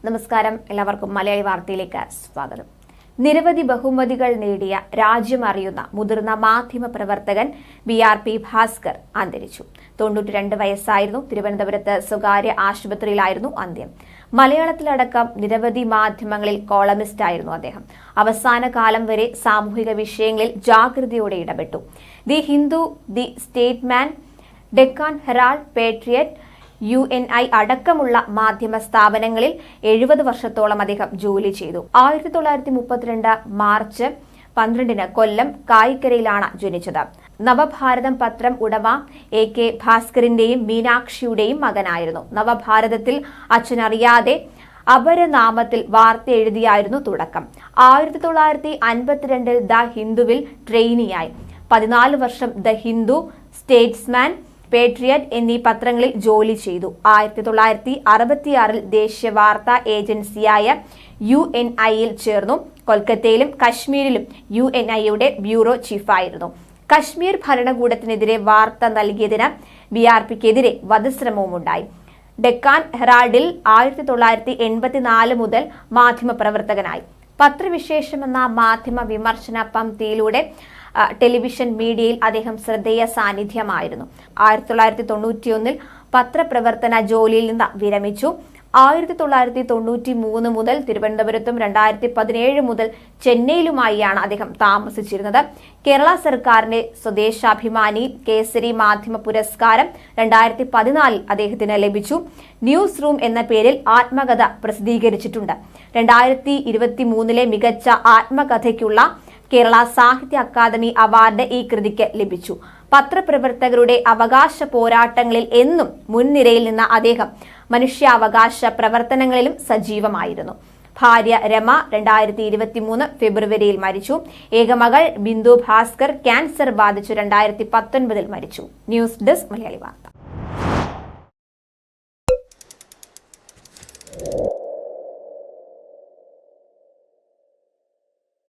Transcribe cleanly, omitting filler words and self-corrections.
നമസ്കാരം, എല്ലാവർക്കും മലയാളി വാർത്തയിലേക്ക് സ്വാഗതം. നിരവധി ബഹുമതികൾ നേടിയ രാജ്യം അറിയുന്ന മുതിർന്ന മാധ്യമ പ്രവർത്തകൻ BRP ഭാസ്കർ അന്തരിച്ചു. 92 വയസ്സായിരുന്നു. തിരുവനന്തപുരത്ത് സ്വകാര്യ ആശുപത്രിയിലായിരുന്നു അന്ത്യം. മലയാളത്തിലടക്കം നിരവധി മാധ്യമങ്ങളിൽ കോളമിസ്റ്റായിരുന്നു അദ്ദേഹം. അവസാന കാലം വരെ സാമൂഹിക വിഷയങ്ങളിൽ ജാഗ്രതയോടെ ഇടപെട്ടു. The Hindu, the Statesman, Deccan Herald, Patriot, UNI അടക്കമുള്ള മാധ്യമ സ്ഥാപനങ്ങളിൽ 70 വർഷത്തോളം അദ്ദേഹം ജോലി ചെയ്തു. 1932 മാർച്ച് 12 കൊല്ലം കായിക്കരയിലാണ് ജനിച്ചത്. നവഭാരതം പത്രം ഉടമ AK ഭാസ്കറിന്റെയും മീനാക്ഷിയുടെയും മകനായിരുന്നു. നവഭാരതത്തിൽ അച്ഛനറിയാതെ അപരനാമത്തിൽ വാർത്ത എഴുതിയായിരുന്നു തുടക്കം. 1952 ദ ഹിന്ദുവിൽ ട്രെയിനിയായി. 14 വർഷം ദ ഹിന്ദു, സ്റ്റേറ്റ്സ്മാൻ, പേട്രിയറ്റ് എന്നീ പത്രങ്ങളിൽ ജോലി ചെയ്തു. 1966 ദേശീയ വാർത്താ ഏജൻസിയായ UNI-യിൽ ചേർന്നു. കൊൽക്കത്തയിലും കശ്മീരിലും UNI-യുടെ ബ്യൂറോ ചീഫായിരുന്നു. കശ്മീർ ഭരണകൂടത്തിനെതിരെ വാർത്ത നൽകിയതിന് BRPക്കെതിരെ വധശ്രമവുമുണ്ടായി. ഡെക്കാൻ ഹെറാൾഡിൽ 1984 മുതൽ മാധ്യമപ്രവർത്തകനായി. പത്രവിശേഷം എന്ന മാധ്യമ വിമർശന പംക്തിയിലൂടെ ടെലിവിഷൻ മീഡിയയിൽ അദ്ദേഹം ശ്രദ്ധേയ സാന്നിധ്യമായിരുന്നു. 1991 പത്രപ്രവർത്തന ജോലിയിൽ നിന്ന് വിരമിച്ചു. 1993 മുതൽ തിരുവനന്തപുരത്തും 2017 മുതൽ ചെന്നൈയിലുമായാണ് അദ്ദേഹം താമസിച്ചിരുന്നത്. കേരള സർക്കാരിന്റെ സ്വദേശാഭിമാനി കേസരി മാധ്യമ പുരസ്കാരം 2014 അദ്ദേഹത്തിന് ലഭിച്ചു. ന്യൂസ് റൂം എന്ന പേരിൽ ആത്മകഥ പ്രസിദ്ധീകരിച്ചിട്ടുണ്ട്. 2023 മികച്ച ആത്മകഥയ്ക്കുള്ള കേരള സാഹിത്യ അക്കാദമി അവാർഡ് ഈ കൃതിക്ക് ലഭിച്ചു. പത്രപ്രവർത്തകരുടെ അവകാശ പോരാട്ടങ്ങളിൽ എന്നും മുൻനിരയിൽ നിന്ന അദ്ദേഹം മനുഷ്യാവകാശ പ്രവർത്തനങ്ങളിലും സജീവമായിരുന്നു. ഭാര്യ രമ 2023 ഫെബ്രുവരിയിൽ മരിച്ചു. ഏകമകൾ ബിന്ദു ഭാസ്കർ ക്യാൻസർ ബാധിച്ചു 2019 മരിച്ചു. ന്യൂസ് ഡെസ്ക് മലയാളി വാർത്ത.